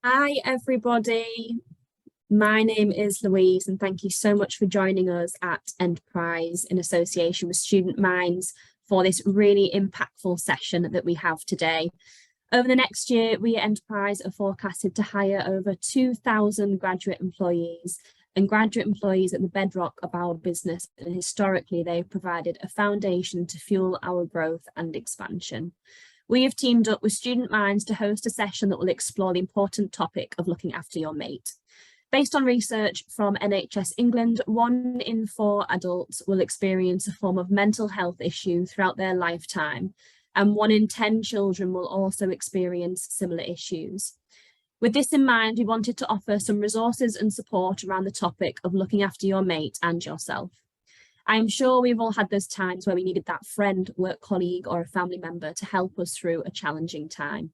Hi, everybody. My name is Louise, and thank you so much for joining us at Enterprise in association with Student Minds for this really impactful session that we have today. Over the next year, we at Enterprise are forecasted to hire over 2,000 graduate employees, and graduate employees are the bedrock of our business, and historically they've provided a foundation to fuel our growth and expansion. We have teamed up with Student Minds to host a session that will explore the important topic of looking after your mate. Based on research from NHS England, 1 in 4 adults will experience a form of mental health issue throughout their lifetime, and 1 in 10 children will also experience similar issues. With this in mind, we wanted to offer some resources and support around the topic of looking after your mate and yourself. I'm sure we've all had those times where we needed that friend, work colleague, or a family member to help us through a challenging time.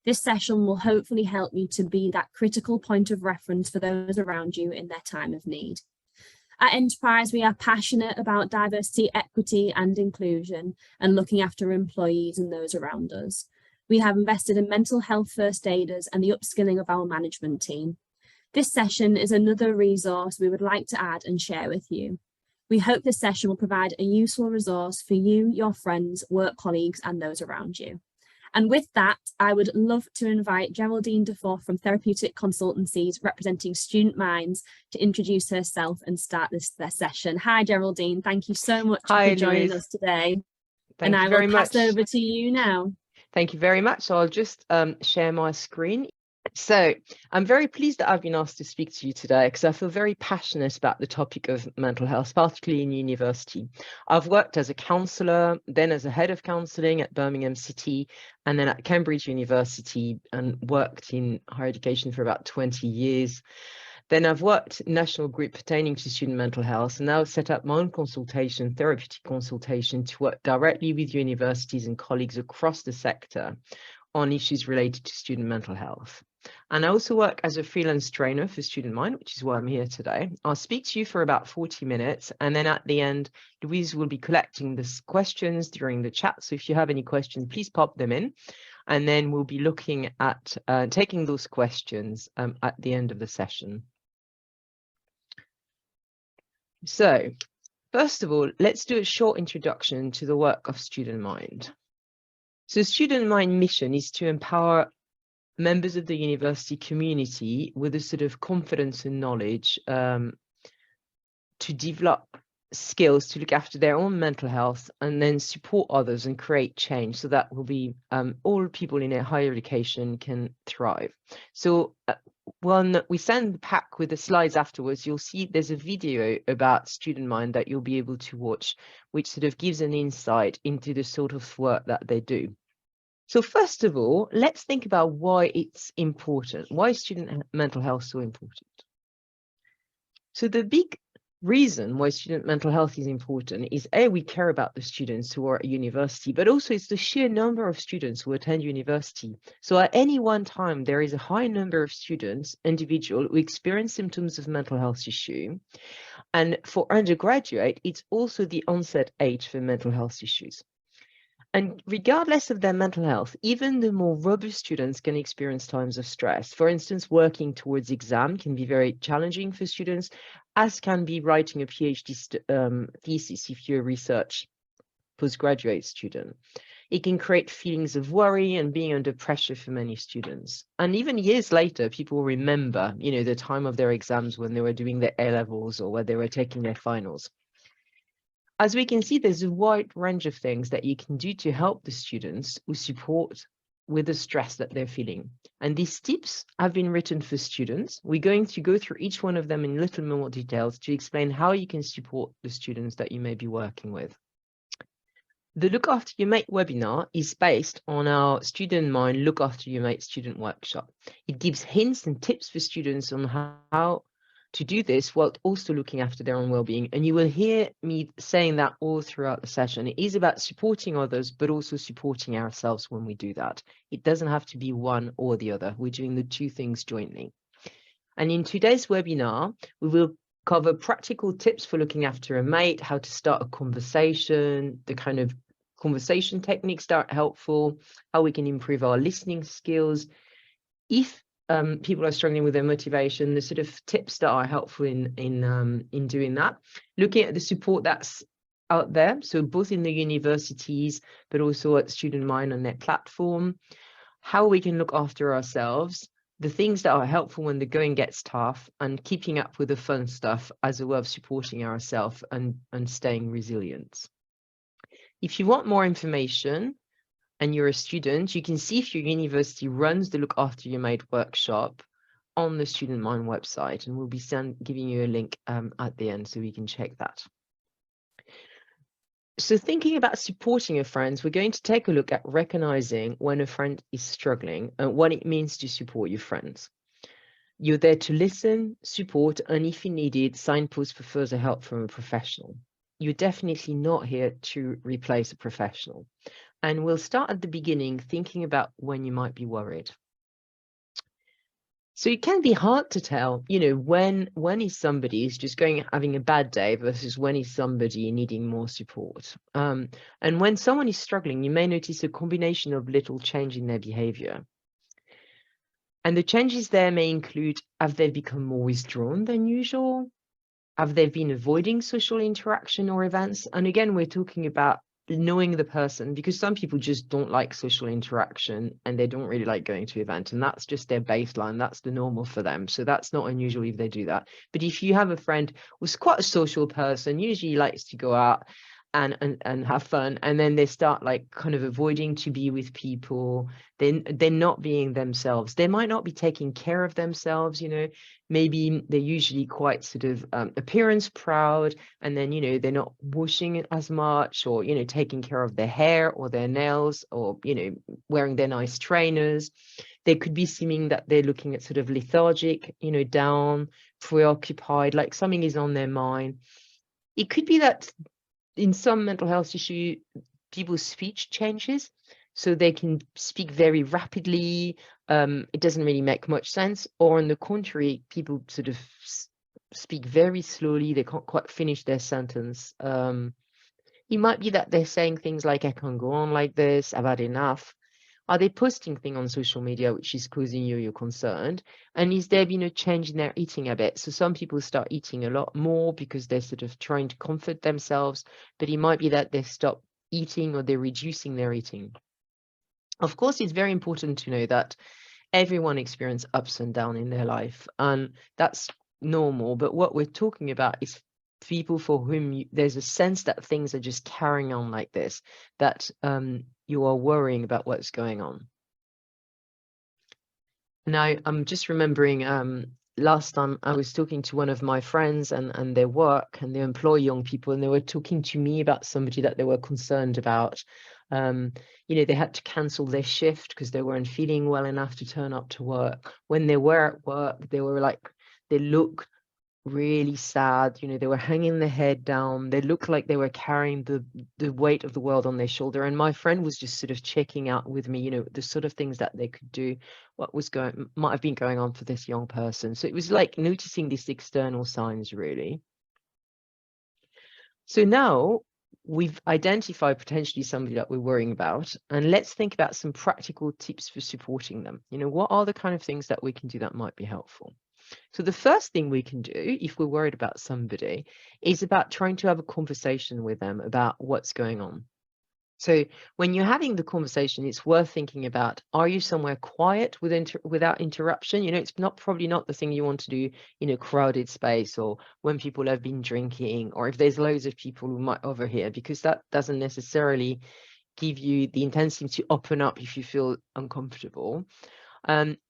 This session will hopefully help you to be that critical point of reference for those around you in their time of need. At Enterprise, we are passionate about diversity, equity, and inclusion, and looking after employees and those around us. We have invested in mental health first aiders and the upskilling of our management team. This session is another resource we would like to add and share with you. We hope this session will provide a useful resource for you, your friends, work colleagues, and those around you. And with that, I would love to invite Geraldine Dufour from Therapeutic Consultancies representing Student Minds to introduce herself and start this session. Hi, Geraldine. Thank you so much for joining us today. Thank you very much. And I will pass over to you now. Thank you very much. So I'll just share my screen. So I'm very pleased that I've been asked to speak to you today because I feel very passionate about the topic of mental health, particularly in university. I've worked as a counsellor, then as a head of counselling at Birmingham City, and then at Cambridge University, and worked in higher education for about 20 years. Then I've worked in national group pertaining to student mental health, and now I've set up my own consultation, therapeutic consultation, to work directly with universities and colleagues across the sector on issues related to student mental health. And I also work as a freelance trainer for Student Mind, which is why I'm here today. I'll speak to you for about 40 minutes, and then at the end, Louise will be collecting the questions during the chat. So if you have any questions, please pop them in, and then we'll be looking at taking those questions at the end of the session. So first of all, let's do a short introduction to the work of Student Mind. So Student Mind mission is to empower members of the university community with a sort of confidence and knowledge to develop skills to look after their own mental health and then support others and create change, so that will be all people in a higher education can thrive. So when we send the pack with the slides afterwards, you'll see there's a video about Student Mind that you'll be able to watch, which sort of gives an insight into the sort of work that they do. So first of all, let's think about why it's important. Why is student mental health so important? So the big reason why student mental health is important is we care about the students who are at university, but also it's the sheer number of students who attend university. So at any one time, there is a high number of students, individuals, who experience symptoms of mental health issue. And for undergraduate, it's also the onset age for mental health issues. And regardless of their mental health, even the more robust students can experience times of stress. For instance, working towards exam can be very challenging for students, as can be writing a PhD thesis if you're a research postgraduate student. It can create feelings of worry and being under pressure for many students. And even years later, people remember, the time of their exams when they were doing their A-levels or when they were taking their finals. As we can see, there's a wide range of things that you can do to help the students who support with the stress that they're feeling. And these tips have been written for students. We're going to go through each one of them in a little more details to explain how you can support the students that you may be working with. The Look After Your Mate webinar is based on our Student Mind Look After Your Mate student workshop. It gives hints and tips for students on how to do this while also looking after their own well-being. And you will hear me saying that all throughout the session. It is about supporting others, but also supporting ourselves when we do that. It doesn't have to be one or the other. We're doing the two things jointly. And in today's webinar, we will cover practical tips for looking after a mate, how to start a conversation, the kind of conversation techniques that are helpful, how we can improve our listening skills. If people are struggling with their motivation, the sort of tips that are helpful in doing that. Looking at the support that's out there, so both in the universities, but also at Student Mind on their platform, how we can look after ourselves, the things that are helpful when the going gets tough, and keeping up with the fun stuff as a way of supporting ourselves and staying resilient. If you want more information and you're a student, you can see if your university runs the Look After Your Mate workshop on the Student Mind website, and we'll be giving you a link at the end so we can check that. So thinking about supporting your friends, we're going to take a look at recognizing when a friend is struggling and what it means to support your friends. You're there to listen, support, and if you need it, signpost for further help from a professional. You're definitely not here to replace a professional. And we'll start at the beginning, thinking about when you might be worried. So it can be hard to tell, you know, when is somebody is just having a bad day versus when is somebody needing more support. And when someone is struggling, you may notice a combination of little change in their behavior. And the changes there may include, have they become more withdrawn than usual? Have they been avoiding social interaction or events? And again, we're talking about knowing the person, because some people just don't like social interaction and they don't really like going to events, and that's just their baseline. That's the normal for them. So that's not unusual if they do that. But if you have a friend who's quite a social person, usually likes to go out and have fun, and then they start like kind of avoiding to be with people, then they're not being themselves. They might not be taking care of themselves, you know. Maybe they're usually quite sort of appearance proud, and then, you know, they're not washing it as much, or, you know, taking care of their hair or their nails, or, you know, wearing their nice trainers. They could be seeming that they're looking at sort of lethargic, you know, down, preoccupied, like something is on their mind. It could be that in some mental health issue, people's speech changes, so they can speak very rapidly. It doesn't really make much sense. Or on the contrary, people sort of speak very slowly. They can't quite finish their sentence. It might be that they're saying things like, I can't go on like this, I've had enough. Are they posting things on social media which is causing you're concerned? And is there been a change in their eating habits? So some people start eating a lot more because they're sort of trying to comfort themselves, but it might be that they stop eating or they're reducing their eating. Of course, it's very important to know that everyone experiences ups and downs in their life, and that's normal. But what we're talking about is people for whom there's a sense that things are just carrying on like this, that you are worrying about what's going on. Now, I'm just remembering last time I was talking to one of my friends and their work, and they employ young people, and they were talking to me about somebody that they were concerned about. You know, they had to cancel their shift because they weren't feeling well enough to turn up to work. When they were at work, they were like, they looked really sad, you know, they were hanging their head down, they looked like they were carrying the weight of the world on their shoulder. And my friend was just sort of checking out with me, you know, the sort of things that they could do, what was might have been going on for this young person. So it was like noticing these external signs, really. So now we've identified potentially somebody that we're worrying about, and let's think about some practical tips for supporting them. You know, what are the kind of things that we can do that might be helpful? So the first thing we can do if we're worried about somebody is about trying to have a conversation with them about what's going on. So when you're having the conversation, it's worth thinking about, are you somewhere quiet without interruption? You know, it's probably not the thing you want to do in a crowded space, or when people have been drinking, or if there's loads of people who might overhear, because that doesn't necessarily give you the intensity to open up if you feel uncomfortable.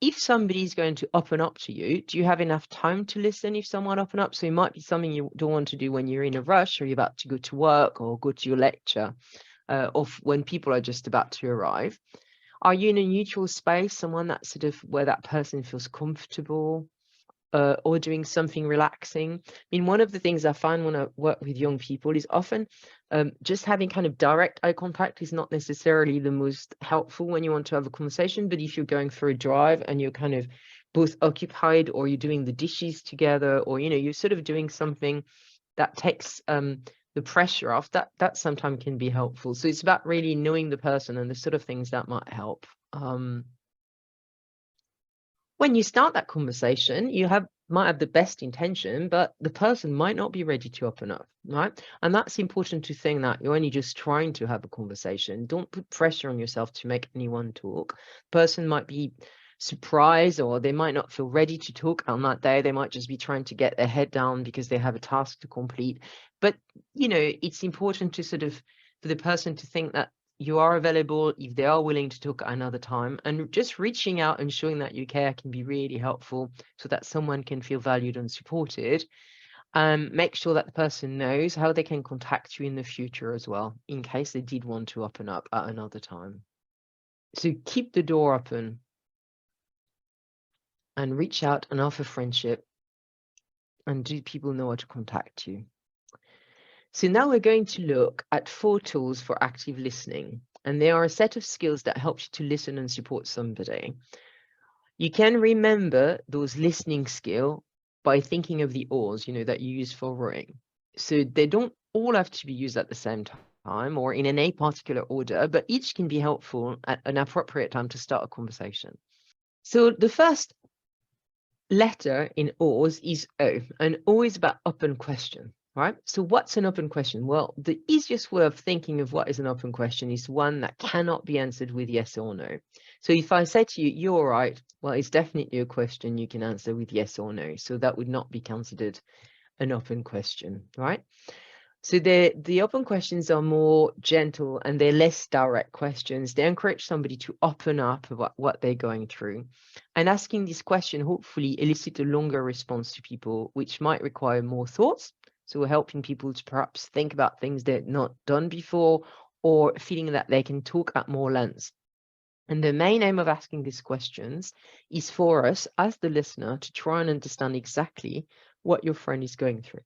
If somebody's going to open up to you, do you have enough time to listen if someone open up? So it might be something you don't want to do when you're in a rush, or you're about to go to work or go to your lecture, or when people are just about to arrive. Are you in a neutral space, someone that sort of where that person feels comfortable? Or doing something relaxing. I mean, one of the things I find when I work with young people is often just having kind of direct eye contact is not necessarily the most helpful when you want to have a conversation. But if you're going for a drive and you're kind of both occupied, or you're doing the dishes together, or, you know, you're sort of doing something that takes the pressure off, that sometimes can be helpful. So it's about really knowing the person and the sort of things that might help. When you start that conversation, you might have the best intention, but the person might not be ready to open up, right? And that's important to think that you're only just trying to have a conversation. Don't put pressure on yourself to make anyone talk. Person might be surprised, or they might not feel ready to talk on that day. They might just be trying to get their head down because they have a task to complete. But, it's important to for the person to think that you are available if they are willing to talk at another time, and just reaching out and showing that you care can be really helpful so that someone can feel valued and supported. Make sure that the person knows how they can contact you in the future as well, in case they did want to open up at another time. So keep the door open and reach out and offer friendship, and do people know how to contact you? So now we're going to look at 4 tools for active listening, and they are a set of skills that help you to listen and support somebody. You can remember those listening skills by thinking of the OARs, that you use for rowing. So they don't all have to be used at the same time or in any particular order, but each can be helpful at an appropriate time to start a conversation. So the first letter in OARs is O, and O is about open question. Right? So what's an open question? Well, the easiest way of thinking of what is an open question is one that cannot be answered with yes or no. So if I say to you, you're all right, well, it's definitely a question you can answer with yes or no. So that would not be considered an open question, right? So the open questions are more gentle and they're less direct questions. They encourage somebody to open up about what they're going through. And asking this question hopefully elicit a longer response to people, which might require more thoughts. So we're helping people to perhaps think about things they've not done before, or feeling that they can talk at more length. And the main aim of asking these questions is for us as the listener to try and understand exactly what your friend is going through.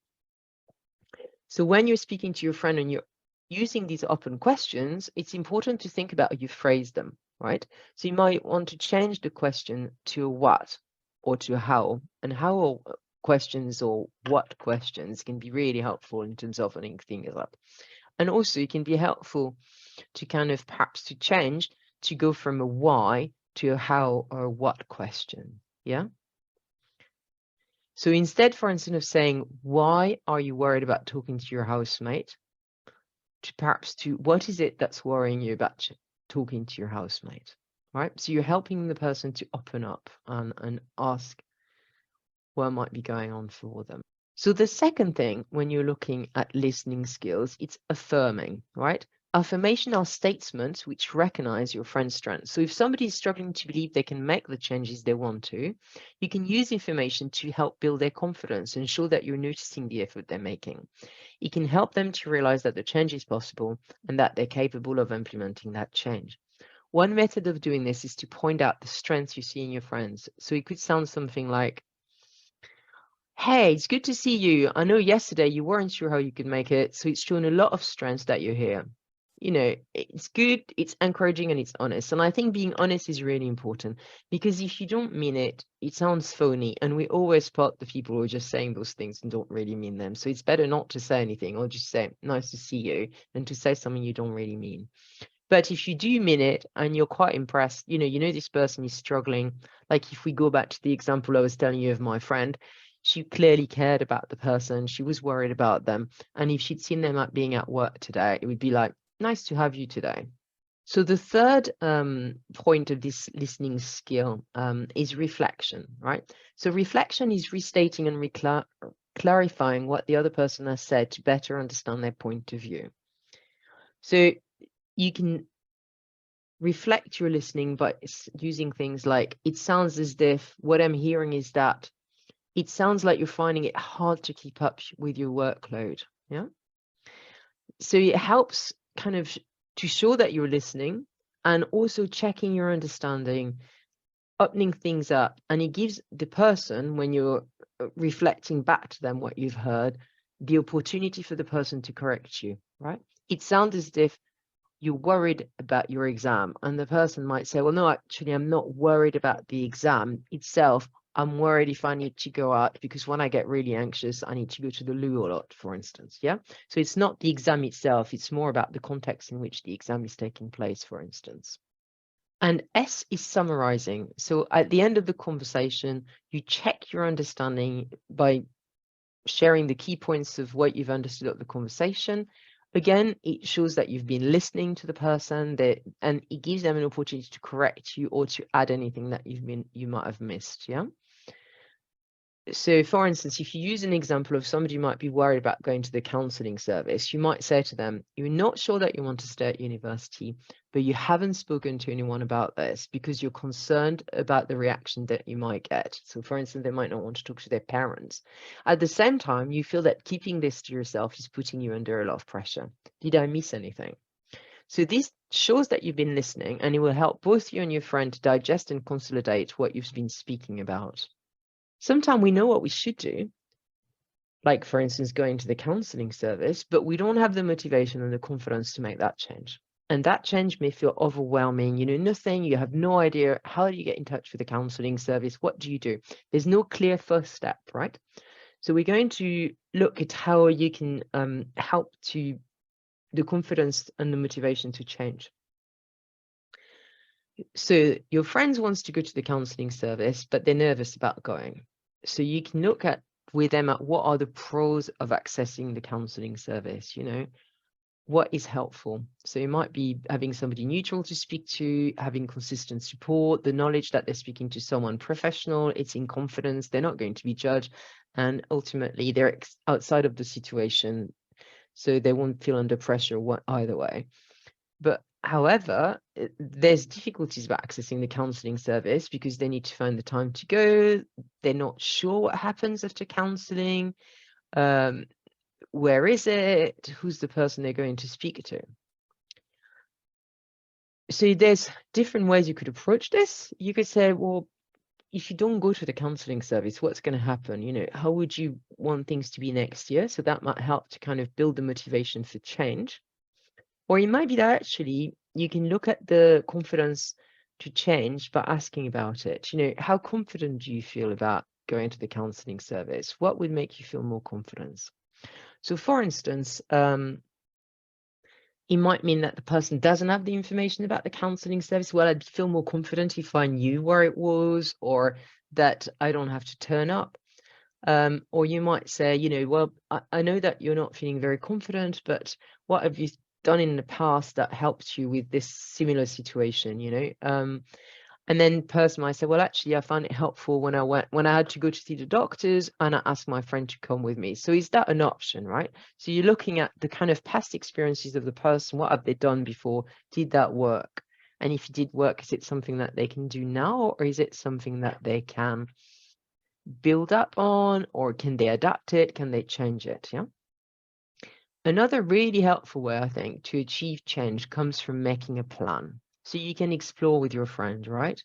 So when you're speaking to your friend and you're using these open questions, it's important to think about how you phrase them, right? So you might want to change the question to a what or to a how, and how questions or what questions can be really helpful in terms of opening things up. And also it can be helpful to kind of perhaps to change to go from a why to a how or a what question. Yeah. So instead, for instance, of saying, why are you worried about talking to your housemate? To perhaps to what is it that's worrying you about talking to your housemate? Right. So you're helping the person to open up and ask what might be going on for them. So the second thing when you're looking at listening skills, it's affirming, right? Affirmation are statements which recognize your friend's strengths. So if somebody is struggling to believe they can make the changes they want to, you can use information to help build their confidence and show that you're noticing the effort they're making. It can help them to realize that the change is possible and that they're capable of implementing that change. One method of doing this is to point out the strengths you see in your friends. So it could sound something like, hey, it's good to see you. I know yesterday you weren't sure how you could make it, so it's shown a lot of strength that you're here. It's good, it's encouraging, and it's honest. And I think being honest is really important, because if you don't mean it, it sounds phony. And we always spot the people who are just saying those things and don't really mean them. So it's better not to say anything, or just say, nice to see you, than to say something you don't really mean. But if you do mean it and you're quite impressed, you know this person is struggling. Like if we go back to the example I was telling you of my friend, she clearly cared about the person. She was worried about them. And if she'd seen them being at work today, it would be like, nice to have you today. So the third point of this listening skill is reflection, right? So reflection is restating and clarifying what the other person has said to better understand their point of view. So you can reflect your listening by using things like, it sounds as if what I'm hearing is that it sounds like you're finding it hard to keep up with your workload. Yeah. So it helps kind of to show that you're listening and also checking your understanding, opening things up. And it gives the person, when you're reflecting back to them what you've heard, the opportunity for the person to correct you, right? It sounds as if you're worried about your exam, and the person might say, well, no, actually, I'm not worried about the exam itself. I'm worried if I need to go out, because when I get really anxious, I need to go to the loo a lot, for instance. Yeah. So it's not the exam itself. It's more about the context in which the exam is taking place, for instance. And S is summarizing. So at the end of the conversation, you check your understanding by sharing the key points of what you've understood of the conversation. Again, it shows that you've been listening to the person, and it gives them an opportunity to correct you or to add anything that you might have missed. Yeah. So for instance, if you use an example of somebody who might be worried about going to the counselling service, you might say to them, you're not sure that you want to stay at university, but you haven't spoken to anyone about this because you're concerned about the reaction that you might get. So for instance, they might not want to talk to their parents. At the same time, you feel that keeping this to yourself is putting you under a lot of pressure. Did I miss anything? So this shows that you've been listening, and it will help both you and your friend to digest and consolidate what you've been speaking about. Sometimes we know what we should do, like, for instance, going to the counselling service, but we don't have the motivation and the confidence to make that change. And that change may feel overwhelming. You know nothing, you have no idea. How do you get in touch with the counselling service? What do you do? There's no clear first step, right? So we're going to look at how you can help to the confidence and the motivation to change. So your friend wants to go to the counselling service, but they're nervous about going. So you can look at with them at what are the pros of accessing the counselling service, you know, what is helpful. So it might be having somebody neutral to speak to, having consistent support, the knowledge that they're speaking to someone professional, it's in confidence, they're not going to be judged, and ultimately they're outside of the situation, so they won't feel under pressure either way. But however, there's difficulties about accessing the counselling service because they need to find the time to go. They're not sure what happens after counselling. Where is it? Who's the person they're going to speak to? So there's different ways you could approach this. You could say, well, if you don't go to the counselling service, what's going to happen? You know, how would you want things to be next year? So that might help to kind of build the motivation for change. Or it might be that actually you can look at the confidence to change by asking about it. You know, how confident do you feel about going to the counselling service? What would make you feel more confidence? So for instance, it might mean that the person doesn't have the information about the counselling service. Well, I'd feel more confident if I knew where it was, or that I don't have to turn up. Or you might say, you know, well, I know that you're not feeling very confident, but what have you done in the past that helped you with this similar situation, you know? And then the person might say, well, actually, I found it helpful when I had to go to see the doctors, and I asked my friend to come with me. So is that an option, right? So you're looking at the kind of past experiences of the person. What have they done before? Did that work? And if it did work, is it something that they can do now, or is it something that they can build up on, or can they adapt it? Can they change it? Yeah. Another really helpful way, I think, to achieve change comes from making a plan. So you can explore with your friend, right?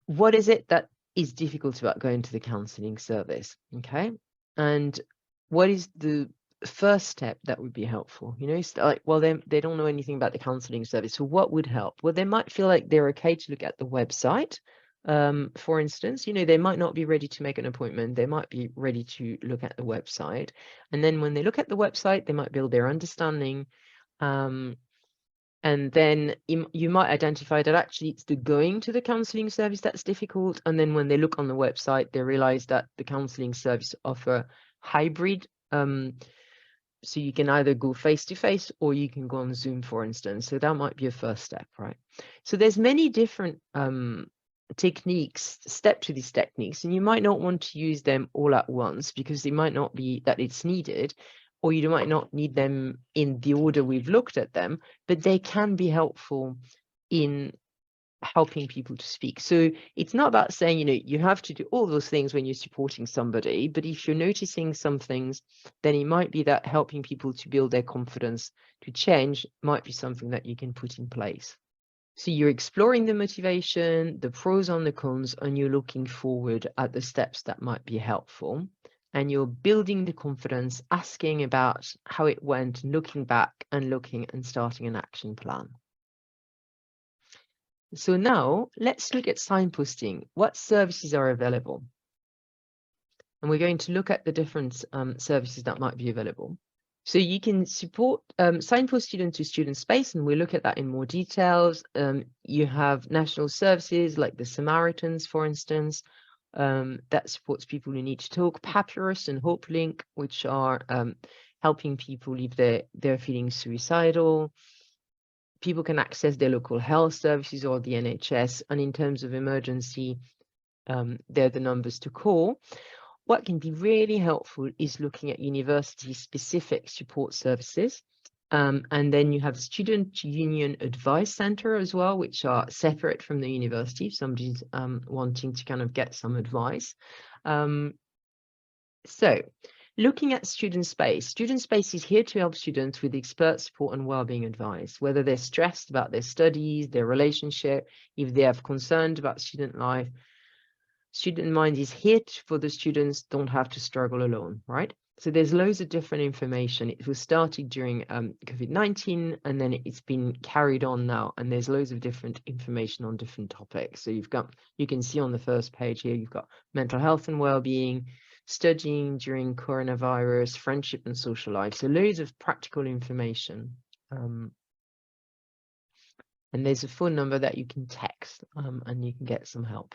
What is it that is difficult about going to the counselling service? Okay. And what is the first step that would be helpful? You know, it's like, well, they don't know anything about the counselling service. So what would help? Well, they might feel like they're okay to look at the website. For instance, you know, they might not be ready to make an appointment. They might be ready to look at the website. And then when they look at the website, they might build their understanding. And then you might identify that actually it's the going to the counselling service that's difficult. And then when they look on the website, they realize that the counselling service offer hybrid. So you can either go face-to-face or you can go on Zoom, for instance. So that might be a first step, right? So there's many different techniques, step to these techniques, and you might not want to use them all at once because it might not be that it's needed, or you might not need them in the order we've looked at them, but they can be helpful in helping people to speak. So it's not about saying, you know, you have to do all those things when you're supporting somebody, but if you're noticing some things, then it might be that helping people to build their confidence to change might be something that you can put in place. So you're exploring the motivation, the pros and the cons, and you're looking forward at the steps that might be helpful. And you're building the confidence, asking about how it went, looking back and looking and starting an action plan. So now let's look at signposting. What services are available? And we're going to look at the different services that might be available. So you can support signpost student to student space, and we'll look at that in more details. You have national services like the Samaritans, for instance, that supports people who need to talk, Papyrus and Hope Link, which are helping people if they're feeling suicidal. People can access their local health services or the NHS, and in terms of emergency, they're the numbers to call. What can be really helpful is looking at university-specific support services. And then you have Student Union Advice Center as well, which are separate from the university if somebody's wanting to kind of get some advice. So looking at student space is here to help students with expert support and wellbeing advice, whether they're stressed about their studies, their relationship, if they have concerns about student life. Student Mind is here for the students don't have to struggle alone, right? So there's loads of different information. It was started during COVID-19, and then it's been carried on now, and there's loads of different information on different topics. So you can see on the first page here, you've got mental health and well-being, studying during coronavirus, friendship and social life. So loads of practical information. And there's a phone number that you can text and you can get some help.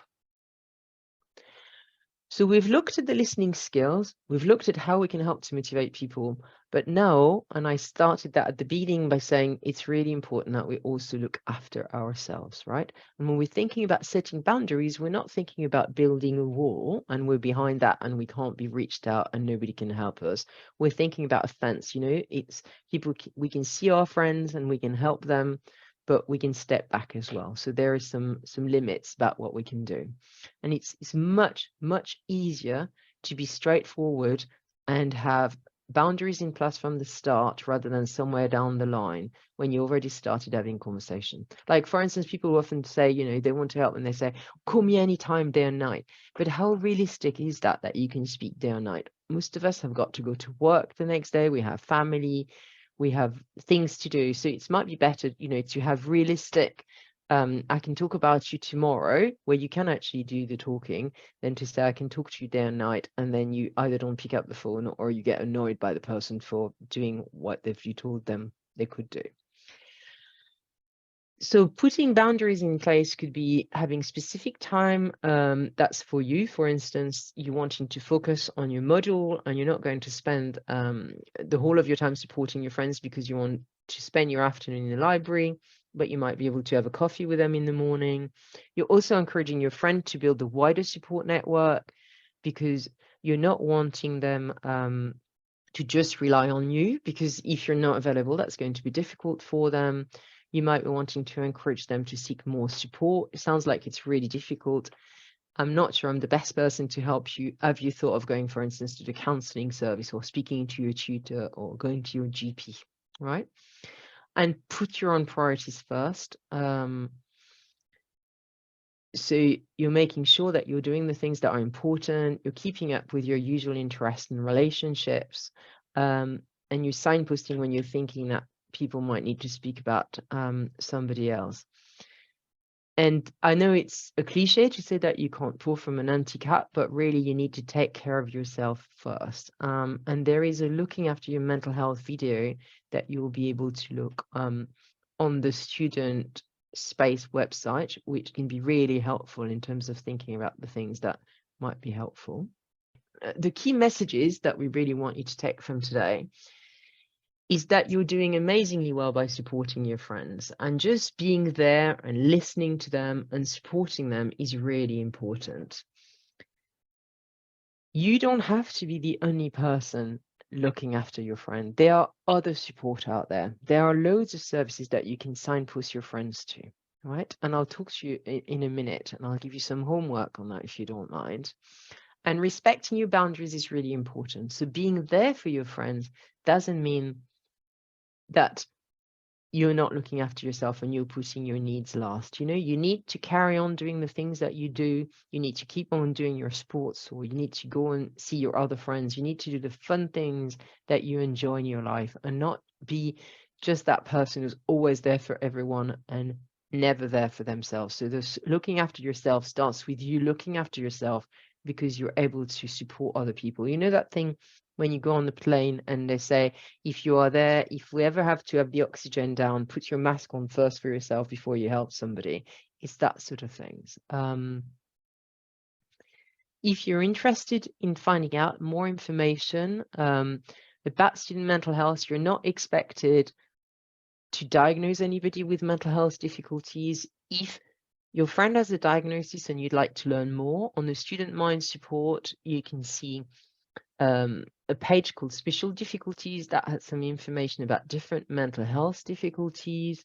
So we've looked at the listening skills, we've looked at how we can help to motivate people, but now, and I started that at the beginning by saying it's really important that we also look after ourselves, right? And when we're thinking about setting boundaries, we're not thinking about building a wall and we're behind that and we can't be reached out and nobody can help us. We're thinking about a fence, you know, it's people, we can see our friends and we can help them, but we can step back as well. So there are some limits about what we can do. And it's much, much easier to be straightforward and have boundaries in place from the start rather than somewhere down the line when you already started having conversation. Like, for instance, people often say, you know, they want to help and they say, call me anytime, day or night. But how realistic is that you can speak day or night? Most of us have got to go to work the next day. We have family, we have things to do. So it might be better, you know, to have realistic, I can talk about you tomorrow, where you can actually do the talking, than to say I can talk to you day and night, and then you either don't pick up the phone or you get annoyed by the person for doing what you told them they could do. So putting boundaries in place could be having specific time that's for you. For instance, you're wanting to focus on your module and you're not going to spend the whole of your time supporting your friends because you want to spend your afternoon in the library, but you might be able to have a coffee with them in the morning. You're also encouraging your friend to build a wider support network because you're not wanting them to just rely on you, because if you're not available, that's going to be difficult for them. You might be wanting to encourage them to seek more support. It sounds like it's really difficult. I'm not sure I'm the best person to help you. Have you thought of going, for instance, to the counseling service or speaking to your tutor or going to your GP, right? And put your own priorities first. So you're making sure that you're doing the things that are important, you're keeping up with your usual interests and relationships, and you're signposting when you're thinking that people might need to speak about somebody else. And I know it's a cliche to say that you can't pour from an empty cup, but really you need to take care of yourself first. And there is a looking after your mental health video that you will be able to look on the Student Space website, which can be really helpful in terms of thinking about the things that might be helpful. The key messages that we really want you to take from today is that you're doing amazingly well by supporting your friends, and just being there and listening to them and supporting them is really important. You don't have to be the only person looking after your friend. There are other support out there. There are loads of services that you can signpost your friends to, right? And I'll talk to you in a minute, and I'll give you some homework on that if you don't mind. And respecting your boundaries is really important. So being there for your friends doesn't mean that you're not looking after yourself and you're putting your needs last. You know, you need to carry on doing the things that you do. You need to keep on doing your sports, or you need to go and see your other friends. You need to do the fun things that you enjoy in your life and not be just that person who's always there for everyone and never there for themselves. So this looking after yourself starts with you looking after yourself, because you're able to support other people. You know that thing when you go on the plane and they say, if you are there, if we ever have to have the oxygen down, put your mask on first for yourself before you help somebody. It's that sort of things. If you're interested in finding out more information about student mental health, you're not expected to diagnose anybody with mental health difficulties. If your friend has a diagnosis and you'd like to learn more, on the Student Mind support, you can see a page called Special Difficulties that has some information about different mental health difficulties.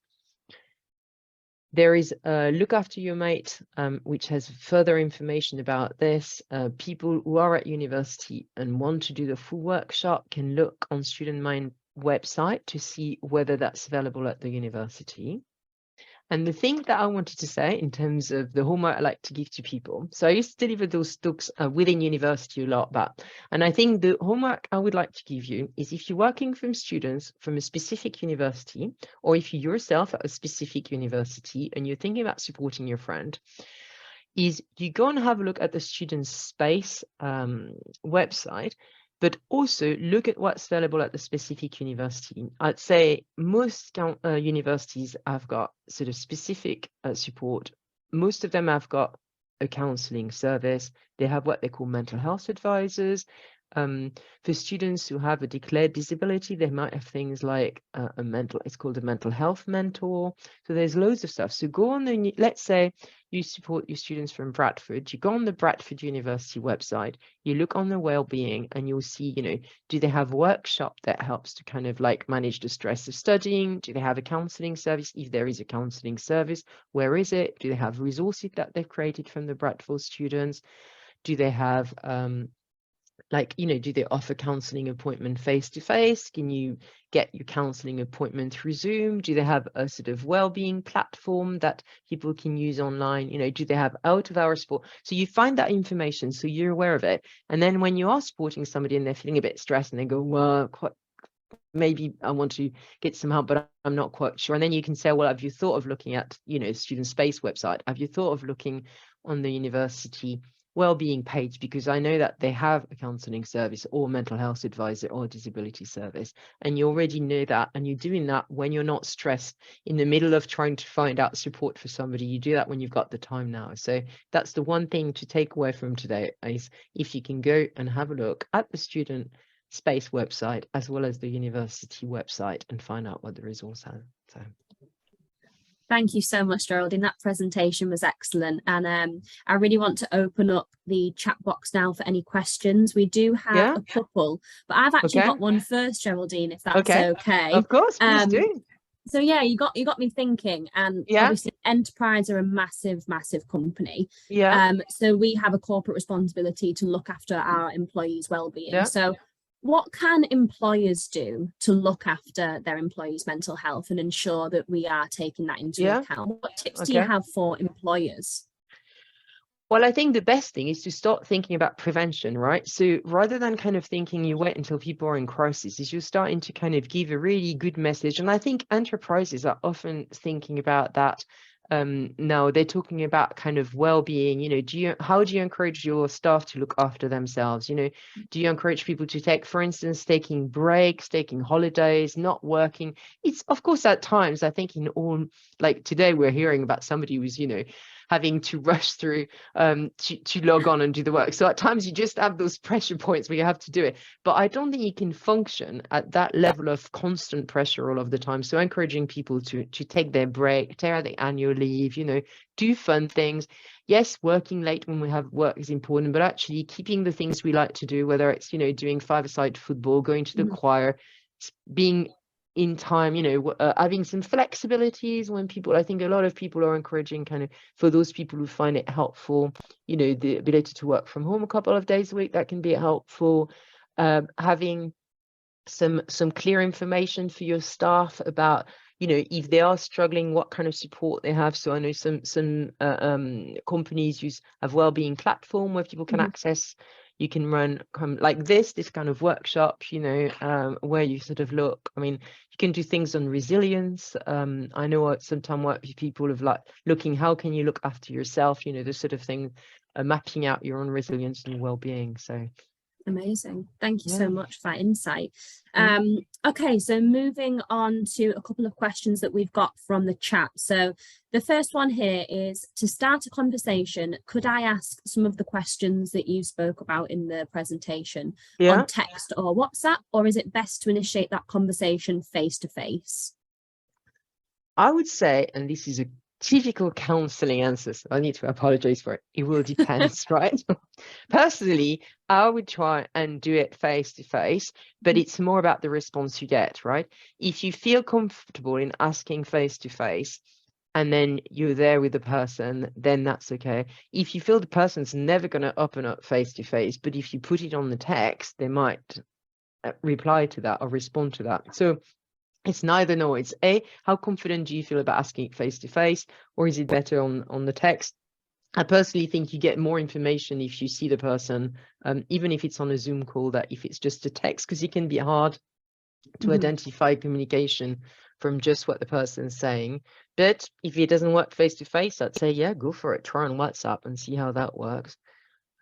There is Look After Your Mate, which has further information about this. People who are at university and want to do the full workshop can look on Student Mind website to see whether that's available at the university. And the thing that I wanted to say in terms of the homework I like to give to people, so I used to deliver those talks within university a lot, and I think the homework I would like to give you is, if you're working from students from a specific university, or if you yourself at a specific university and you're thinking about supporting your friend, is you go and have a look at the Student Space website, but also look at what's available at the specific university. I'd say most universities have got sort of specific support. Most of them have got a counselling service. They have what they call mental health advisors. For students who have a declared disability, they might have things like it's called a mental health mentor. So there's loads of stuff. So go on the, let's say you support your students from Bradford, you go on the Bradford University website, you look on the wellbeing, and you'll see, do they have a workshop that helps to kind of like manage the stress of studying? Do they have a counselling service? If there is a counselling service, where is it? Do they have resources that they've created from the Bradford students? Do they have do they offer counselling appointment face-to-face? Can you get your counselling appointment through Zoom? Do they have a sort of wellbeing platform that people can use online? Do they have out-of-hours support? So you find that information, so you're aware of it. And then when you are supporting somebody and they're feeling a bit stressed and they go, well, maybe I want to get some help, but I'm not quite sure. And then you can say, well, have you thought of looking at, Student Space website? Have you thought of looking on the university wellbeing page, because I know that they have a counselling service or mental health advisor or disability service, and you already know that, and you're doing that when you're not stressed in the middle of trying to find out support for somebody. You do that when you've got the time now. So that's the one thing to take away from today, is if you can go and have a look at the Student Space website as well as the university website and find out what the resource has. So thank you so much, Geraldine. That presentation was excellent. And I really want to open up the chat box now for any questions. We do have a couple, but I've actually got one first, Geraldine, if that's okay. Of course, please do. So yeah, you got me thinking, and obviously Enterprise are a massive company. So we have a corporate responsibility to look after our employees' well-being. So what can employers do to look after their employees' mental health and ensure that we are taking that into account? What tips do you have for employers? Well, I think the best thing is to start thinking about prevention, right? So rather than kind of thinking you wait until people are in crisis, is you're starting to kind of give a really good message. And I think enterprises are often thinking about that. Now they're talking about kind of well-being. How do you encourage your staff to look after themselves? Do you encourage people to take, for instance, taking breaks, taking holidays, not working? It's, of course, at times, I think in all, like today we're hearing about somebody who's having to rush through to log on and do the work. So at times you just have those pressure points where you have to do it. But I don't think you can function at that level of constant pressure all of the time. So encouraging people to take their break, take the annual leave, do fun things. Yes, working late when we have work is important, but actually keeping the things we like to do, whether it's, doing five-a-side football, going to the choir, being in time, having some flexibilities when people, I think a lot of people are encouraging kind of, for those people who find it helpful, the ability to work from home a couple of days a week, that can be helpful. Having some clear information for your staff about, if they are struggling, what kind of support they have. So I know some companies have wellbeing platform where people can access. You can run like this kind of workshop, where you sort of look. I mean, you can do things on resilience. I know I sometimes work with people of like looking, how can you look after yourself? The sort of thing, mapping out your own resilience and well-being. So Amazing. Thank you so Yeah. much for that insight. Mm. Okay, so moving on to a couple of questions that we've got from the chat. So the first one here is, to start a conversation, could I ask some of the questions that you spoke about in the presentation on Yeah. text or WhatsApp, or is it best to initiate that conversation face to face? I would say, and this is a typical counseling answer, so I need to apologize for it. It will depend, right? Personally, I would try and do it face to face, but it's more about the response you get, right? If you feel comfortable in asking face to face and then you're there with the person, then that's okay. If you feel the person's never going to open up face to face, but if you put it on the text, they might reply to that or respond to that. So it's neither nor. It's how confident do you feel about asking face to face, or is it better on the text? I personally think you get more information if you see the person, even if it's on a Zoom call, that if it's just a text, because it can be hard to identify communication from just what the person's saying. But if it doesn't work face to face, I'd say, yeah, go for it. Try on WhatsApp and see how that works.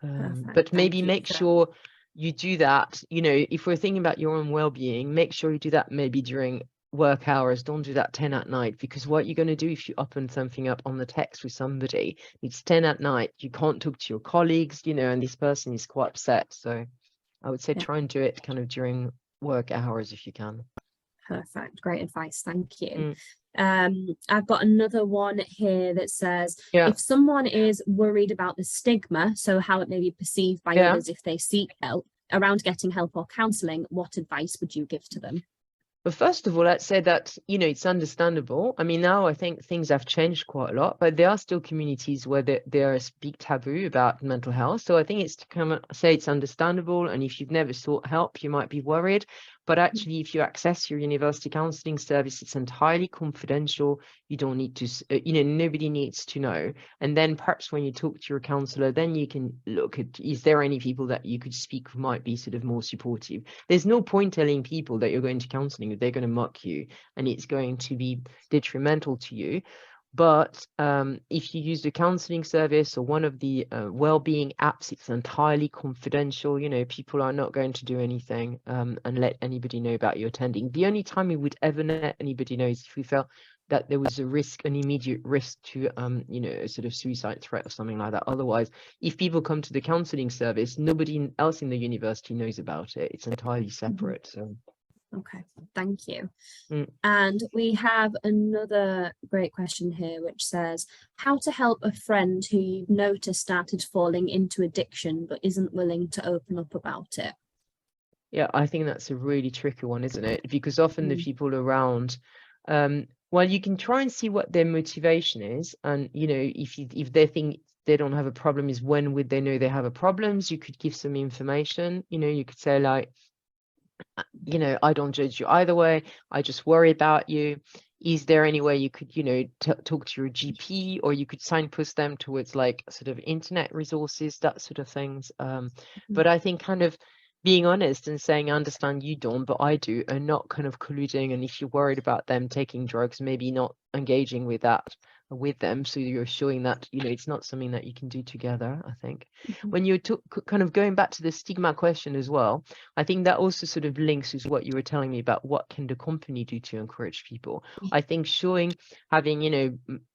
Perfect. But Thank maybe you make for that. sure you do that. You know, if we're thinking about your own well-being, make sure you do that maybe during work hours. Don't do that 10 at night, because what you're going to do if you open something up on the text with somebody, it's 10 at night, you can't talk to your colleagues, you know, and this person is quite upset. So I would say Yeah. try and do it kind of during work hours if you can. Perfect. Great advice. Thank you. Mm. I've got another one here that says, Yeah. if someone is worried about the stigma, so how it may be perceived by Yeah. others if they seek help, around getting help or counselling, what advice would you give to them? But first of all, let's say that, you know, it's understandable. I mean, now I think things have changed quite a lot, but there are still communities where there is big taboo about mental health. So I think it's to come and say it's understandable. And if you've never sought help, you might be worried. But actually, if you access your university counselling service, it's entirely confidential. You don't need to, you know, nobody needs to know. And then perhaps when you talk to your counsellor, then you can look at, is there any people that you could speak who might be sort of more supportive? There's no point telling people that you're going to counselling if they're going to mock you and it's going to be detrimental to you. But if you use the counseling service or one of the well-being apps, it's entirely confidential. You know, people are not going to do anything and let anybody know about you attending. The only time we would ever let anybody know is if we felt that there was a risk, an immediate risk to, you know, a sort of suicide threat or something like that. Otherwise, if people come to the counseling service, nobody else in the university knows about it. It's entirely separate. So. Okay, thank you. Mm. And we have another great question here, which says, how to help a friend who you've noticed started falling into addiction but isn't willing to open up about it? Yeah, I think that's a really tricky one, isn't it? Because often the people around, well, you can try and see what their motivation is, and you know, if they think they don't have a problem, is when would they know they have a problem? So you could give some information. You know, you could say like, you know, I don't judge you either way. I just worry about you. Is there any way you could, you know, talk to your GP, or you could signpost them towards like sort of internet resources, that sort of things. But I think kind of being honest and saying, I understand you don't, but I do, and not kind of colluding. And if you're worried about them taking drugs, maybe not engaging with that with them. So you're showing that, you know, it's not something that you can do together, I think. When you're kind of going back to the stigma question as well, I think that also sort of links with what you were telling me about what can the company do to encourage people. I think having, you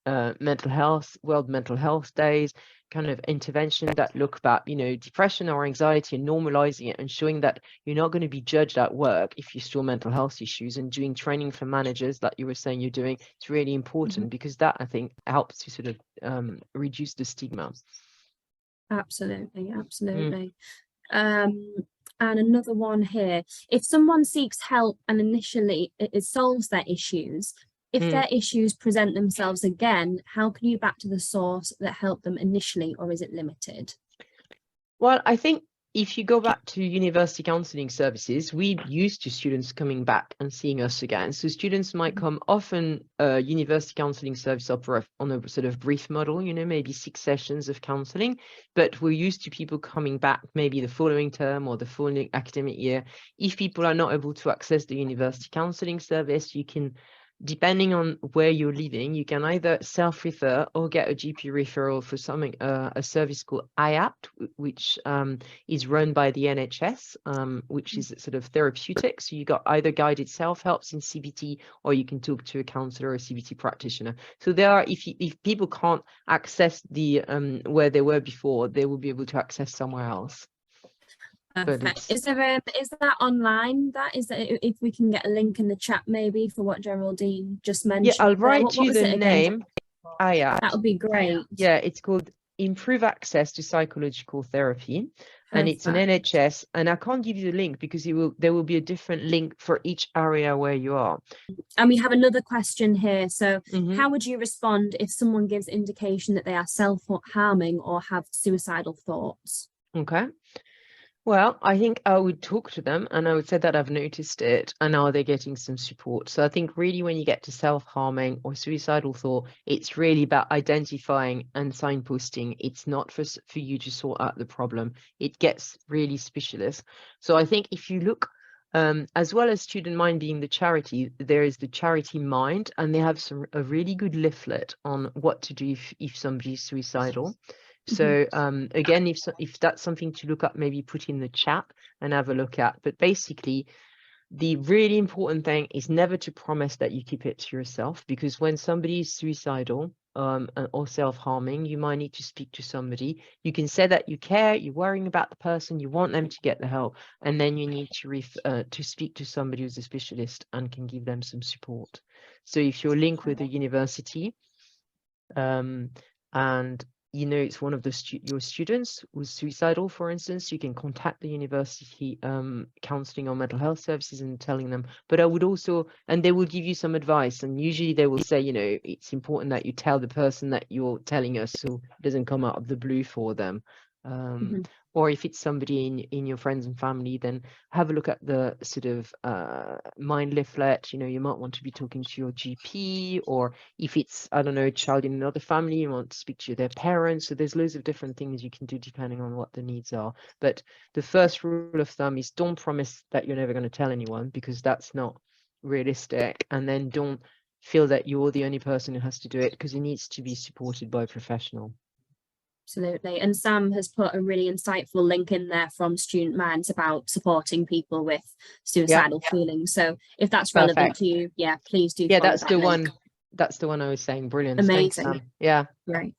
know, mental health, World Mental Health Days, kind of intervention that look about, you know, depression or anxiety and normalizing it and showing that you're not going to be judged at work if you still mental health issues, and doing training for managers that you were saying you're doing, it's really important because that, I think, helps to sort of reduce the stigma. Absolutely. And another one here, if someone seeks help and initially it solves their issues, if their issues present themselves again, how can you back to the source that helped them initially, or is it limited? Well, I think if you go back to university counselling services, we're used to students coming back and seeing us again. So students might come often, university counselling service offer on a sort of brief model, you know, maybe 6 sessions of counselling, but we're used to people coming back maybe the following term or the following academic year. If people are not able to access the university counselling service, you can depending on where you're living, you can either self-refer or get a GP referral for something, a service called IAPT, which is run by the NHS, which is sort of therapeutic. So you got either guided self-helps in CBT, or you can talk to a counsellor or a CBT practitioner. So there are, if people can't access the where they were before, they will be able to access somewhere else. Perfect. Is that online? If we can get a link in the chat maybe for what Geraldine just mentioned. Yeah, I'll write you the name. That would be great. Yeah, it's called Improve Access to Psychological Therapy. And it's an Perfect. NHS, and I can't give you the link because there will be a different link for each area where you are. And we have another question here. So how would you respond if someone gives indication that they are self-harming or have suicidal thoughts? Okay. Well, I think I would talk to them and I would say that I've noticed it and are they getting some support? So I think really when you get to self-harming or suicidal thought, it's really about identifying and signposting. It's not for you to sort out the problem. It gets really specialist. So I think if you look, as well as Student Mind being the charity, there is the Charity Mind, and they have a really good leaflet on what to do if somebody's suicidal. So again, if that's something to look up, maybe put in the chat and have a look at. But basically, the really important thing is never to promise that you keep it to yourself, because when somebody is suicidal or self-harming, you might need to speak to somebody. You can say that you care, you're worrying about the person, you want them to get the help, and then you need to speak to somebody who's a specialist and can give them some support. So if you're linked with a university, and you know it's one of your students who's suicidal, for instance, you can contact the university counselling or mental health services and telling them. But I would also, and they will give you some advice, and usually they will say, you know, it's important that you tell the person that you're telling us, so it doesn't come out of the blue for them. Or if it's somebody in your friends and family, then have a look at the sort of mind leaflet. You know, you might want to be talking to your GP, or if it's, I don't know, a child in another family, you want to speak to their parents. So there's loads of different things you can do depending on what the needs are. But the first rule of thumb is don't promise that you're never going to tell anyone, because that's not realistic. And then don't feel that you're the only person who has to do it, because it needs to be supported by a professional. Absolutely. And Sam has put a really insightful link in there from Student Minds about supporting people with suicidal feelings. So if that's relevant to you, yeah, please do. Yeah, that's the one. That's the one I was saying. Brilliant. Amazing. Thanks, Sam. Yeah. Great.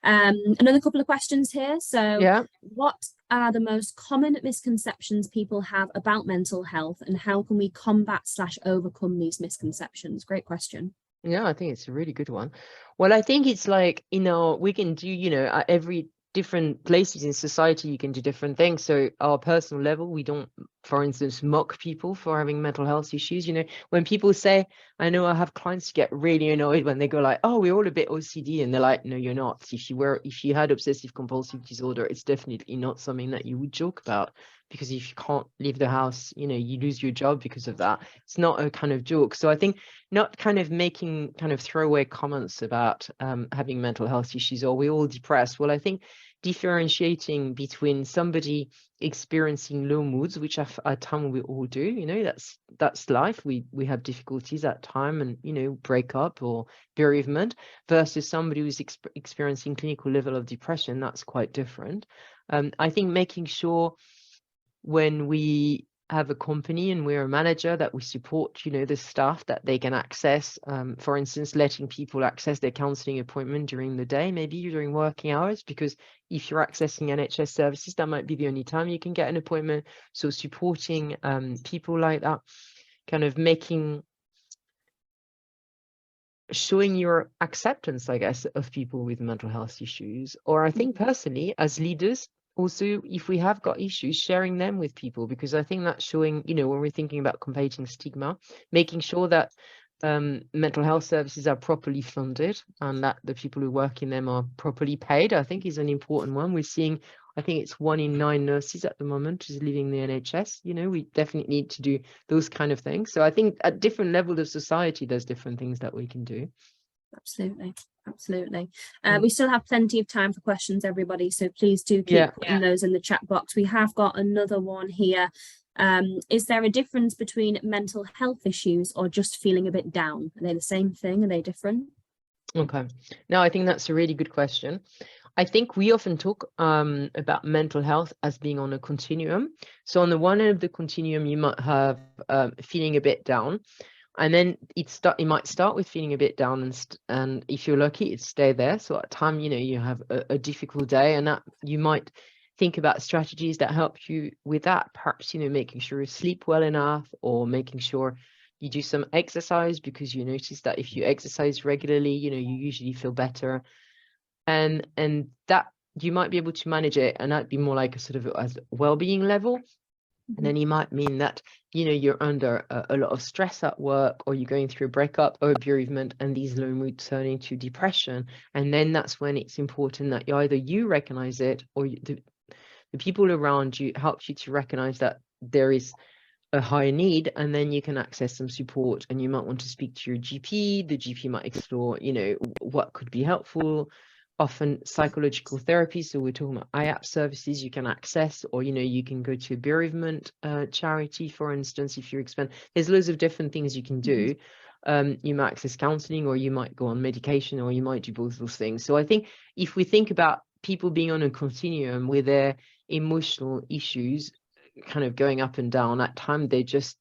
Another couple of questions here. So what are the most common misconceptions people have about mental health, and how can we combat/overcome these misconceptions? Great question. Yeah, I think it's a really good one. Well, I think it's like, you know, we can do, you know, at every different places in society, you can do different things. So our personal level, we don't, for instance, mock people for having mental health issues. You know, when people say, I know I have clients who get really annoyed when they go like, oh, we're all a bit OCD, and they're like, no, you're not. If you had obsessive compulsive disorder, it's definitely not something that you would joke about, because if you can't leave the house, you know, you lose your job because of that. It's not a kind of joke. So I think not kind of making kind of throwaway comments about having mental health issues, or we're all depressed. Well, I think differentiating between somebody experiencing low moods, which at time we all do, you know, that's life. We have difficulties at time, and, you know, breakup or bereavement, versus somebody who's experiencing clinical level of depression. That's quite different. I think making sure when we have a company and we're a manager that we support, you know, the staff, that they can access, for instance, letting people access their counselling appointment during the day, maybe during working hours, because if you're accessing NHS services, that might be the only time you can get an appointment. So supporting people like that, kind of showing your acceptance, I guess, of people with mental health issues. Or I think personally, as leaders, also, if we have got issues, sharing them with people, because I think that's showing, you know, when we're thinking about combating stigma, making sure that mental health services are properly funded and that the people who work in them are properly paid, I think is an important one. We're seeing, I think it's 1 in 9 nurses at the moment is leaving the NHS. You know, we definitely need to do those kind of things. So I think at different levels of society, there's different things that we can do. Absolutely. We still have plenty of time for questions, everybody, so please do keep putting those in the chat box. We have got another one here. Is there a difference between mental health issues or just feeling a bit down? Are they the same thing? Are they different? Okay. No, I think that's a really good question. I think we often talk about mental health as being on a continuum. So on the one end of the continuum, you might have feeling a bit down, and then it might start with feeling a bit down, and if you're lucky, it stay there. So at a time, you have a difficult day, and that you might think about strategies that help you with that. Perhaps making sure you sleep well enough, or making sure you do some exercise, because you notice that if you exercise regularly, you usually feel better, and that you might be able to manage it, and that'd be more like a sort of as well-being level. And then you might mean that you're under a lot of stress at work, or you're going through a breakup or a bereavement, and these low moods turn into depression. And then that's when it's important that either you recognize it, or the people around you help you to recognize that there is a higher need, and then you can access some support. And you might want to speak to your GP. The GP might explore what could be helpful. Often psychological therapy, so we're talking about IAP services you can access, or you can go to a bereavement charity, for instance, if you're there's loads of different things you can do. You might access counseling, or you might go on medication, or you might do both those things. So I think if we think about people being on a continuum with their emotional issues kind of going up and down, at time they're just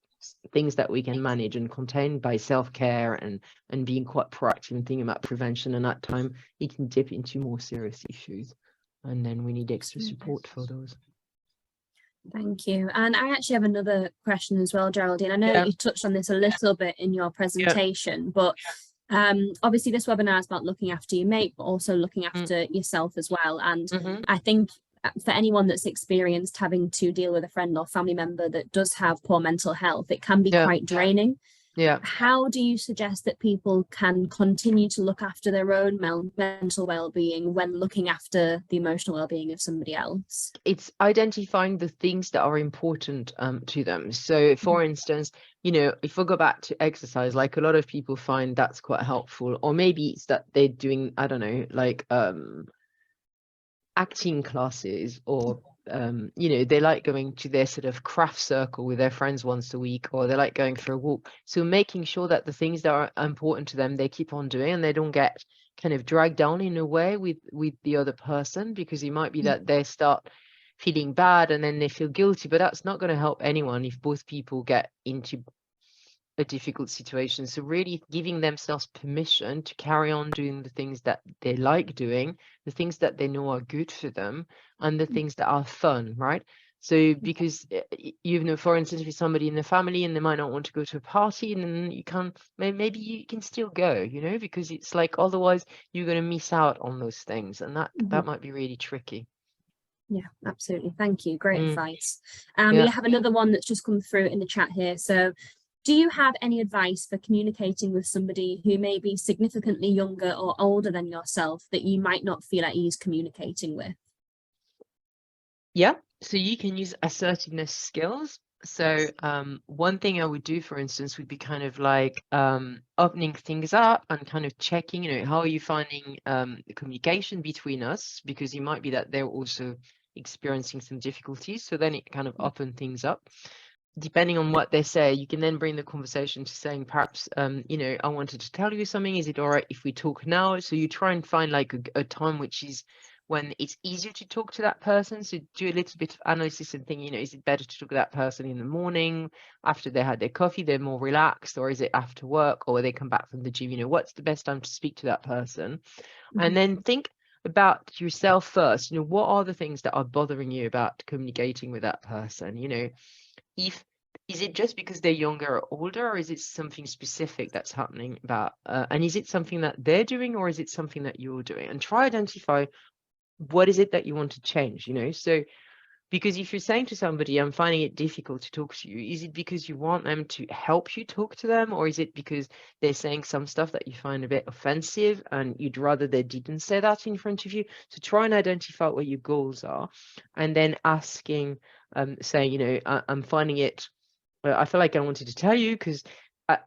things that we can manage and contain by self-care and being quite proactive and thinking about prevention. And at time it can dip into more serious issues, and then we need extra support for those. Thank you. And I actually have another question as well, Geraldine. I know you touched on this a little bit in your presentation, but obviously this webinar is about looking after your mate, but also looking after yourself as well. And I think for anyone that's experienced having to deal with a friend or family member that does have poor mental health, it can be quite draining. How do you suggest that people can continue to look after their own mental well-being when looking after the emotional well-being of somebody else? It's identifying the things that are important to them. So for instance, if we go back to exercise, like a lot of people find that's quite helpful, or maybe it's that they're doing, I don't know, like acting classes, or they like going to their sort of craft circle with their friends once a week, or they like going for a walk. So making sure that the things that are important to them they keep on doing, and they don't get kind of dragged down in a way with the other person, because it might be that they start feeling bad and then they feel guilty, but that's not going to help anyone if both people get into a difficult situation. So really giving themselves permission to carry on doing the things that they like doing, the things that they know are good for them, and the things that are fun, right? So because for instance, with somebody in the family and they might not want to go to a party, and then you can maybe you can still go, because it's like otherwise you're going to miss out on those things, and that might be really tricky. Yeah, absolutely. Thank you. Great advice. We have another one that's just come through in the chat here. So do you have any advice for communicating with somebody who may be significantly younger or older than yourself that you might not feel at ease communicating with? Yeah, so you can use assertiveness skills. So one thing I would do, for instance, would be kind of like opening things up and kind of checking, how are you finding the communication between us? Because it might be that they're also experiencing some difficulties. So then it kind of open things up. Depending on what they say, you can then bring the conversation to saying, perhaps, I wanted to tell you something. Is it all right if we talk now? So you try and find like a time which is when it's easier to talk to that person. So do a little bit of analysis and think, is it better to talk to that person in the morning after they had their coffee, they're more relaxed, or is it after work, or they come back from the gym? What's the best time to speak to that person? And then think about yourself first. What are the things that are bothering you about communicating with that person? Is it just because they're younger or older, or is it something specific that's happening about, and is it something that they're doing, or is it something that you're doing? And try identify what is it that you want to change, so because if you're saying to somebody, I'm finding it difficult to talk to you, is it because you want them to help you talk to them, or is it because they're saying some stuff that you find a bit offensive and you'd rather they didn't say that in front of you? So try and identify what your goals are, and then asking, saying, I'm finding it, I feel like I wanted to tell you because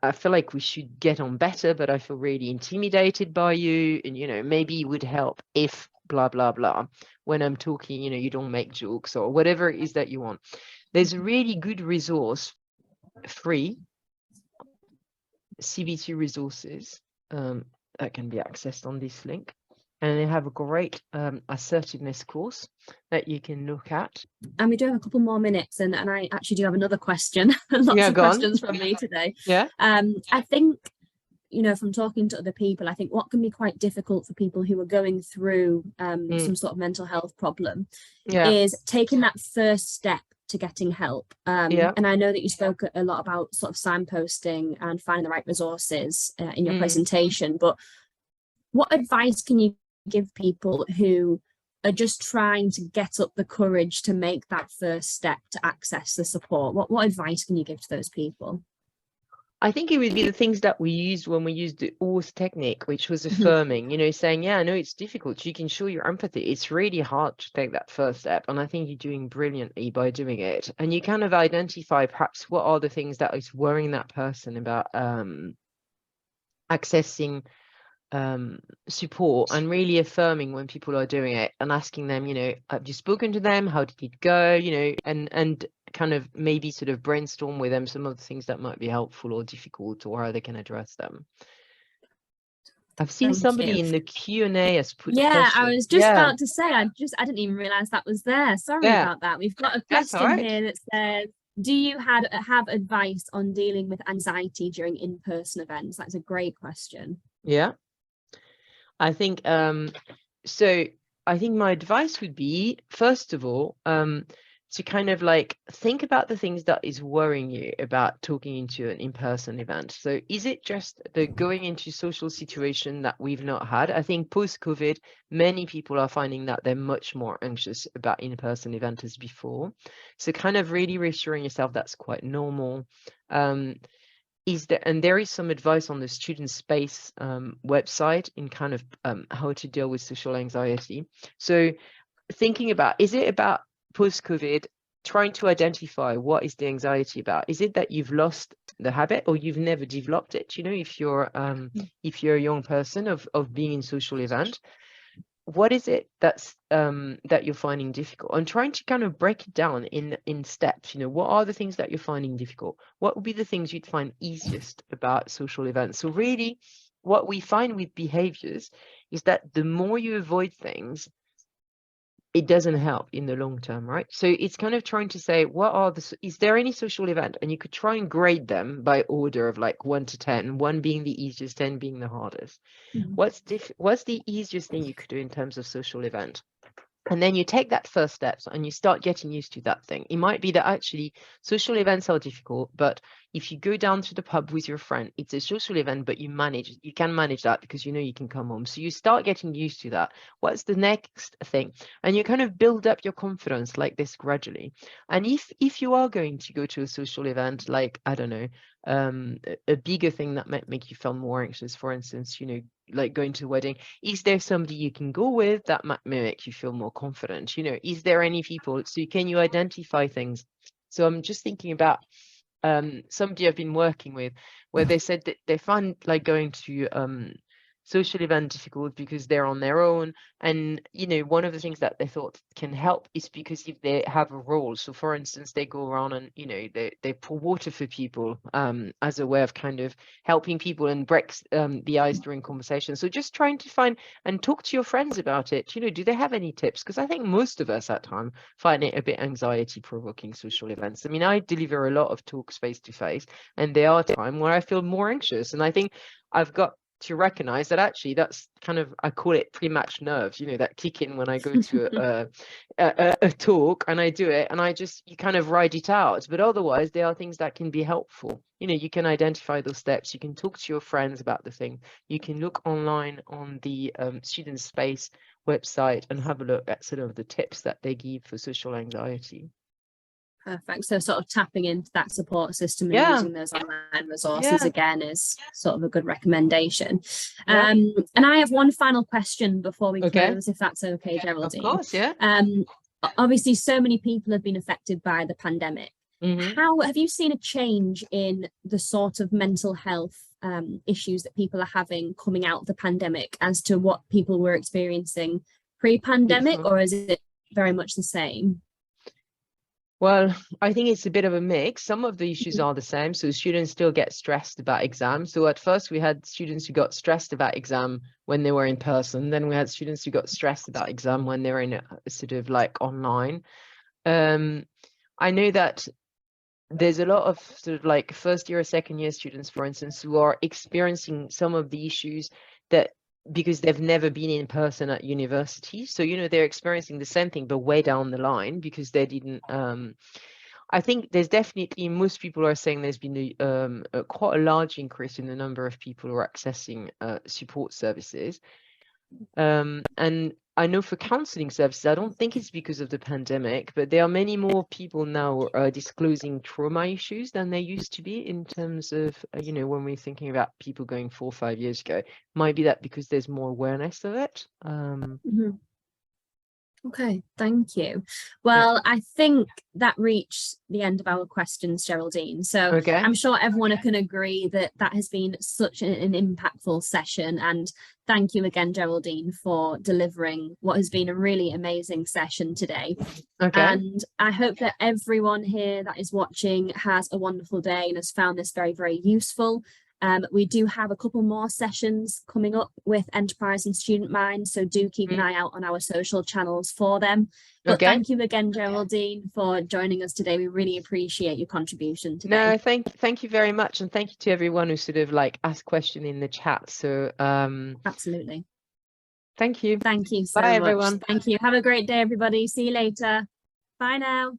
I feel like we should get on better, but I feel really intimidated by you, and maybe it would help if blah, blah, blah. When I'm talking, you don't make jokes or whatever it is that you want. There's a really good resource, free, CBT resources that can be accessed on this link. And they have a great assertiveness course that you can look at. And we do have a couple more minutes, and I actually do have another question. Lots of questions from me today. Yeah. I think, from talking to other people, I think what can be quite difficult for people who are going through some sort of mental health problem is taking that first step to getting help. And I know that you spoke a lot about sort of signposting and finding the right resources in your presentation, but what advice can you give people who are just trying to get up the courage to make that first step to access the support? What advice can you give to those people? I think it would be the things that we used when we used the OARS technique, which was affirming, saying, yeah, I know it's difficult. You can show your empathy. It's really hard to take that first step. And I think you're doing brilliantly by doing it. And you kind of identify perhaps what are the things that is worrying that person about accessing support, and really affirming when people are doing it and asking them, have you spoken to them? How did it go? And kind of maybe sort of brainstorm with them some of the things that might be helpful or difficult, or how they can address them. I've seen somebody in the Q&A has put I was just about to say, I didn't even realize that was there. Sorry about that. We've got a question here that says, do you have advice on dealing with anxiety during in-person events? That's a great question. Yeah. I think so I think my advice would be, first of all, to kind of like think about the things that is worrying you about talking into an in-person event. So is it just the going into social situation that we've not had? I think post-COVID, many people are finding that they're much more anxious about in-person events as before. So kind of really reassuring yourself that's quite normal. There is some advice on the Student Space website in kind of how to deal with social anxiety. So thinking about, is it about post-COVID, trying to identify what is the anxiety about? Is it that you've lost the habit or you've never developed it? If you're a young person of being in social event, what is it that's that you're finding difficult? And trying to kind of break it down in steps. What are the things that you're finding difficult? What would be the things you'd find easiest about social events? So really, what we find with behaviors is that the more you avoid things, it doesn't help in the long term, right? So it's kind of trying to say, is there any social event? And you could try and grade them by order of like 1 to 10, 1 being the easiest, 10 being the hardest. What's the easiest thing you could do in terms of social event? And then you take that first steps and you start getting used to that thing. It might be that actually social events are difficult, but if you go down to the pub with your friend, it's a social event, but you can manage that because you can come home. So you start getting used to that. What's the next thing? And you kind of build up your confidence like this gradually. And if you are going to go to a social event, like, I don't know, a bigger thing that might make you feel more anxious, for instance, like going to a wedding, is there somebody you can go with that might make you feel more confident? Is there any people? So can you identify things? So I'm just thinking about somebody I've been working with, where they said that they find like going to social event difficult because they're on their own. And one of the things that they thought can help is because if they have a role, so for instance they go around and they pour water for people as a way of kind of helping people and breaks the ice during conversation. So just trying to find and talk to your friends about it. Do they have any tips? Because I think most of us at time find it a bit anxiety provoking, social events. I mean, I deliver a lot of talks face to face, and there are times where I feel more anxious, and I think I've got to recognize that actually that's kind of, I call it pre-match nerves, that kick in when I go to a talk and I do it, and you kind of ride it out. But otherwise there are things that can be helpful. You can identify those steps, you can talk to your friends about the thing, you can look online on the Student Space website and have a look at sort of the tips that they give for social anxiety. Perfect. So sort of tapping into that support system and using those online resources again is sort of a good recommendation. And I have one final question before we close, if that's okay, Geraldine. Of course, yeah. Obviously, so many people have been affected by the pandemic. How have you seen a change in the sort of mental health issues that people are having coming out of the pandemic as to what people were experiencing pre-pandemic, or is it very much the same? Well, I think it's a bit of a mix. Some of the issues are the same. So students still get stressed about exams. So at first we had students who got stressed about exam when they were in person. Then we had students who got stressed about exam when they were in a sort of like online. I know that there's a lot of sort of like first year or second year students, for instance, who are experiencing some of the issues that because they've never been in person at university. So, you know, they're experiencing the same thing, but way down the line because they didn't. I think there's definitely, most people are saying there's been quite a large increase in the number of people who are accessing support services. And I know for counseling services, I don't think it's because of the pandemic, but there are many more people now disclosing trauma issues than there used to be in terms of, you know, when we're thinking about people going 4 or 5 years ago. Might be that because there's more awareness of it. Okay, thank you. Well, I think that reached the end of our questions, Geraldine. So Okay. I'm sure everyone can agree that that has been such an impactful session. And thank you again, Geraldine, for delivering what has been a really amazing session today. Okay. And I hope that everyone here that is watching has a wonderful day and has found this very, very useful. We do have a couple more sessions coming up with Enterprise and Student Mind, so do keep an eye out on our social channels for them. But thank you again, Geraldine, for joining us today. We really appreciate your contribution today. No, thank you very much, and thank you to everyone who sort of like asked question in the chat. So absolutely. Thank you. Thank you so Bye, much. everyone. Thank you. Have a great day, everybody. See you later. Bye now.